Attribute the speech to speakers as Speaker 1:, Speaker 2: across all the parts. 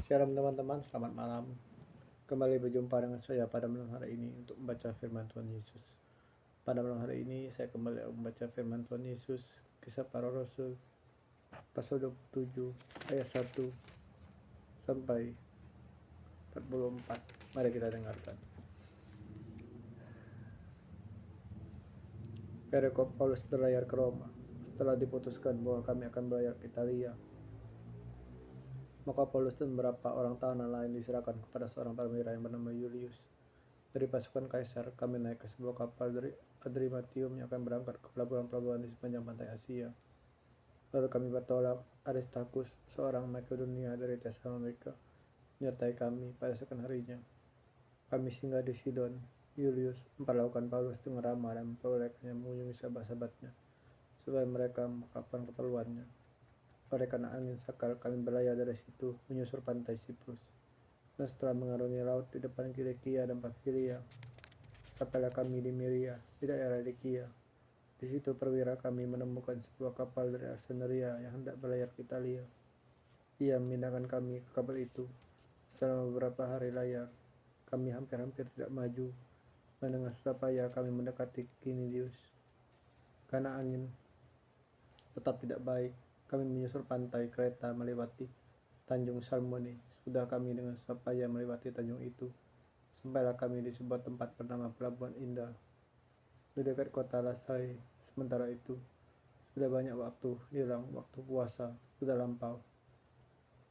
Speaker 1: Shalom teman-teman, selamat malam. Kembali berjumpa dengan saya pada malam hari ini untuk membaca firman Tuhan Yesus. Pada malam hari ini saya kembali membaca firman Tuhan Yesus, Kisah Para Rasul, pasal 27 ayat 1 sampai 44. Mari kita dengarkan. Perikop Paulus berlayar ke Roma. Setelah diputuskan bahwa kami akan berlayar ke Italia, maka Paulus dan beberapa orang tahanan lain diserahkan kepada seorang perwira yang bernama Julius. Dari pasukan Kaisar, kami naik ke sebuah kapal dari Adramyttium yang akan berangkat ke pelabuhan-pelabuhan di sepanjang pantai Asia. Lalu kami bertolak. Aristarchus, seorang Makedonia dari Tesalonika, menyertai kami pada esokan harinya. Kami singgah di Sidon. Julius memperlakukan Paulus dengan ramah dan memperbolehkannya mengunjungi sahabat-sahabatnya supaya mereka melakukan keperluannya. Oleh karena angin sakal, kami berlayar dari situ menyusur pantai Siprus, dan setelah mengarungi laut di depan Kilikia dan Pamfilia, sampailah kami di Miria, di daerah Likia. Di situ perwira kami menemukan sebuah kapal dari Alexandria yang hendak berlayar ke Italia. Ia memindahkan kami ke kapal itu. Selama beberapa hari layar, kami hampir-hampir tidak maju, dan dengan susah payah kami mendekati Kinidius. Karena angin tetap tidak baik, kami menyusur pantai Kreta melewati Tanjung Salmone. Sudah kami dengan susah payah melewati tanjung itu, sampailah kami di sebuah tempat bernama Pelabuhan Indah, di dekat kota Lasai. Sementara itu, sudah banyak waktu hilang, waktu puasa sudah lampau,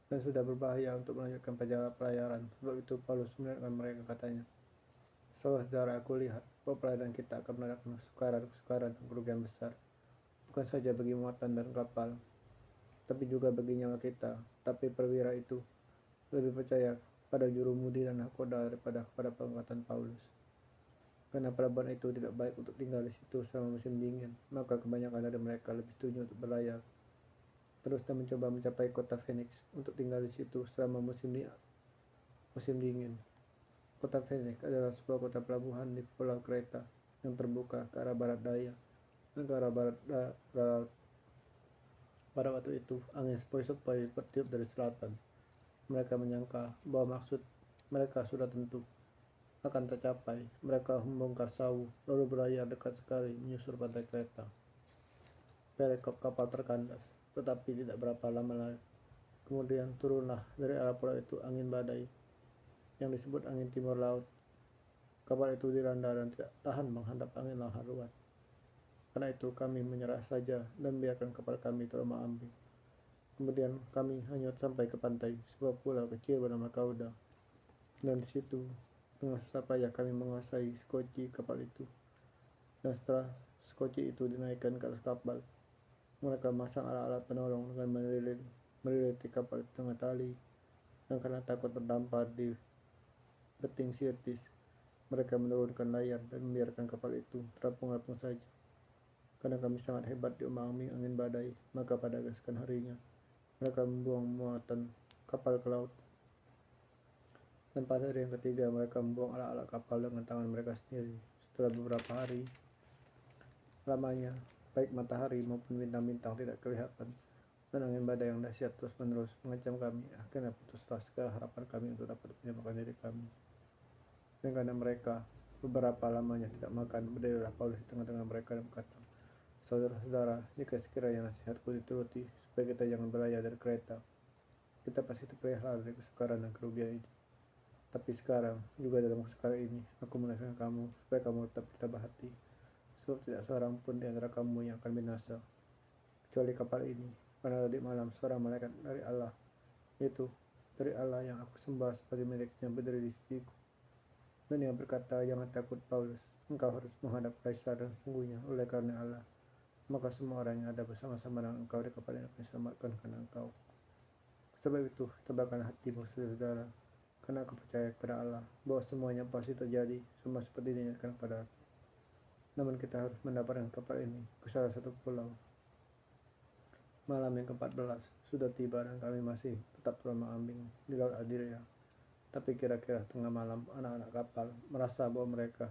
Speaker 1: dan sudah berbahaya untuk melanjutkan perjalanan pelayaran. Sebab itu Paulus mengingatkan mereka, katanya, saudara, aku lihat bahwa pelayaran kita akan mendatangkan kesukaran dan kerugian besar, bukan saja bagi muatan dan kapal, tapi juga bagi nyawa kita. Tapi perwira itu lebih percaya pada jurumudi dan nahkoda daripada kepada pengangkatan Paulus. Karena pelabuhan itu tidak baik untuk tinggal di situ selama musim dingin, maka kebanyakan dari mereka lebih setuju untuk berlayar terus dan mencoba mencapai kota Phoenix untuk tinggal di situ selama musim dingin. Kota Phoenix adalah sebuah kota pelabuhan di Pulau Kreta yang terbuka ke arah barat daya dan ke arah barat laut. Pada waktu itu, angin sepoi-sepoi bertiup dari selatan. Mereka menyangka bahwa maksud mereka sudah tentu akan tercapai. Mereka membongkar sawu, lalu berlayar dekat sekali menyusur pantai Kreta. Perikop kapal terkandas, tetapi tidak berapa lama lagi. Kemudian turunlah dari arah pulau itu angin badai, yang disebut angin timur laut. Kapal itu dilanda dan tidak tahan menghadap angin lahar luar. Karena itu kami menyerah saja dan biarkan kapal kami terombang-ambing. Kemudian kami hanyut sampai ke pantai sebuah pulau kecil bernama Kauda, dan di situ dengan susah payah kami menguasai skoci kapal itu. Dan setelah skoci itu dinaikkan ke atas kapal, mereka memasang alat-alat penolong dengan meliliti kapal itu dengan tali, dan karena takut terdampar di beting Sirtis, mereka menurunkan layar dan membiarkan kapal itu terapung-apung saja. Karena kami sangat hebat diombang-ambing angin badai, maka pada keesokan harinya mereka membuang muatan kapal ke laut. Dan pada hari yang ketiga mereka membuang alat-alat kapal dengan tangan mereka sendiri. Setelah beberapa hari lamanya, baik matahari maupun bintang-bintang tidak kelihatan, dan angin badai yang dahsyat terus-menerus mengancam kami. Akhirnya putuslah segala harapan kami untuk dapat menyelamatkan diri kami. Dan karena mereka beberapa lamanya tidak makan, berdirilah Paulus di tengah-tengah mereka dan berkata, saudara-saudara, jika sekiranya nasihatku dituruti supaya kita jangan berlayar dari Kreta, kita pasti terpelihara dari kesukaran dan kerugian ini. Tapi sekarang, juga dalam kesukaran ini, aku menasihatkan kamu supaya kamu tetap bertabah hati, sebab tidak seorang pun di antara kamu yang akan binasa, kecuali kapal ini. Karena tadi malam seorang malaikat dari Allah, yaitu dari Allah yang aku sembah sebagai miliknya, berdiri di sisiku. Dan ia berkata, jangan takut Paulus, engkau harus menghadap Kaisar, dan sungguhnya oleh karena Allah, maka semua orang yang ada bersama-sama dengan engkau di kapal ini akan diselamatkan karena engkau. Sebab itu, tebarkanlah hatimu, saudara, karena aku percaya kepada Allah bahwa semuanya pasti terjadi, semua seperti dinyatakan kepada aku. Namun kita harus mendapatkan kapal ini ke salah satu pulau. Malam yang ke-14 sudah tiba dan kami masih tetap terombang-ambing di Laut Adria. Tapi kira-kira tengah malam, anak-anak kapal merasa bahwa mereka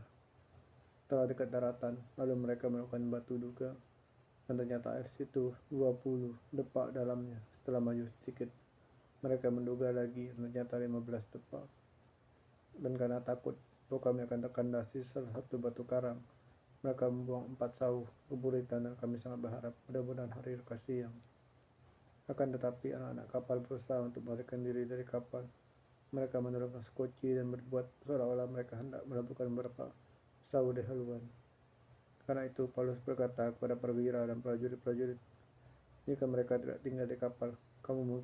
Speaker 1: telah dekat daratan, lalu mereka melakukan batu duga, dan ternyata air situ 20 depak dalamnya. Setelah maju sedikit, Mereka menduga lagi, ternyata 15 tepat. Dan karena takut bahwa kami akan terkandasi salah satu batu karang, mereka membuang 4 sauh keburitan dan kami sangat berharap mudah-mudahan hari lekas siang. Akan tetapi anak-anak kapal berusaha untuk melarikan diri dari kapal. Mereka menurunkan skoci dan berbuat seolah-olah mereka hendak melabuhkan beberapa sauh di haluan. Karena itu Paulus berkata kepada perwira dan prajurit-prajurit, jika mereka tidak tinggal di kapal, kamu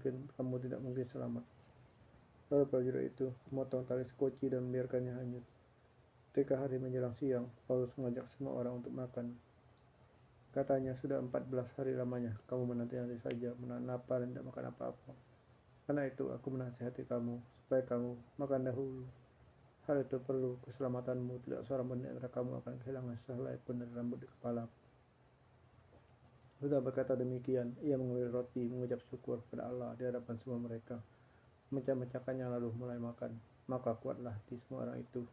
Speaker 1: tidak mungkin selamat. Lalu prajurit itu memotong tali skoci dan membiarkannya hanyut. Ketika hari menjelang siang, Paulus mengajak semua orang untuk makan. Katanya, sudah 14 hari lamanya kamu menanti-nanti saja menahan lapar dan tidak makan apa-apa. Karena itu aku menasihati kamu supaya kamu makan dahulu. Hal itu perlu keselamatanmu, tidak seorang pun di antara kamu akan kehilangan sehelai pun dari rambut di kepala. Sudah berkata demikian, ia mengambil roti, mengucap syukur kepada Allah di hadapan semua mereka, memecah-mecahkannya lalu mulai makan. Maka kuatlah hati semua orang itu,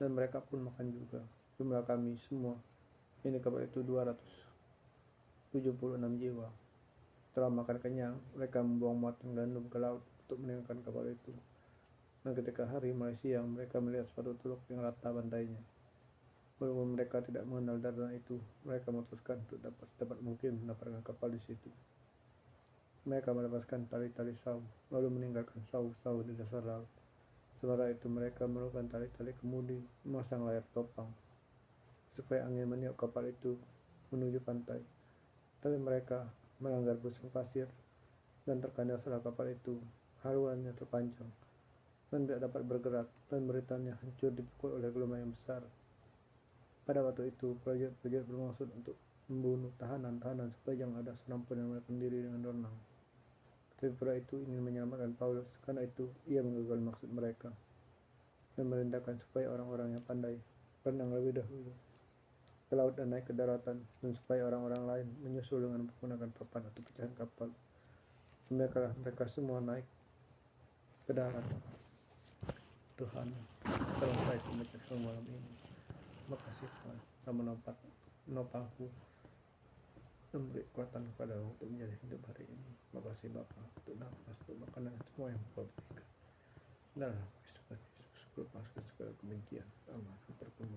Speaker 1: dan mereka pun makan juga. Jumlah kami semua ini kapal itu 276 jiwa. Setelah makan kenyang, mereka membuang muatan gandum ke laut untuk meninggalkan kapal itu. Dan ketika hari mulai siang, mereka melihat suatu teluk yang rata pantainya. Walaupun mereka tidak mengenal daratan itu, mereka memutuskan untuk sedapat mungkin mendapatkan kapal di situ. Mereka melepaskan tali-tali sauh, lalu meninggalkan sauh-sauh di dasar laut. Sementara itu mereka melakukan tali-tali kemudi, memasang layar topang, supaya angin meniup kapal itu menuju pantai. Tapi mereka melanggar busung pasir dan terkandaslah kapal itu. Haluannya terpancang dan tidak dapat bergerak, dan beritanya hancur dipukul oleh gelombang yang besar. Pada waktu itu, prajurit-prajurit bermaksud untuk membunuh tahanan-tahanan supaya jangan ada seorang pun yang melarikan diri dengan renang. Tapi pura itu ingin menyelamatkan Paulus, karena itu ia menggagal maksud mereka dan merintahkan supaya orang-orang yang pandai berenang lebih dahulu ke laut dan naik ke daratan, dan supaya orang-orang lain menyusul dengan menggunakan papan atau pecahan kapal. Biarkanlah mereka semua naik ke darat. Tuhan, tolong saya memecahkan malam ini. Makasih Tuhan telah menopangku dan memberi kekuatan kepadamu untuk menjadi hidup hari ini. Makasih Bapa untuk nafas, untuk makanan semua yang Kau berikan. Dan Yesus, lepaskan segala kebencian, amarah, perkembangan.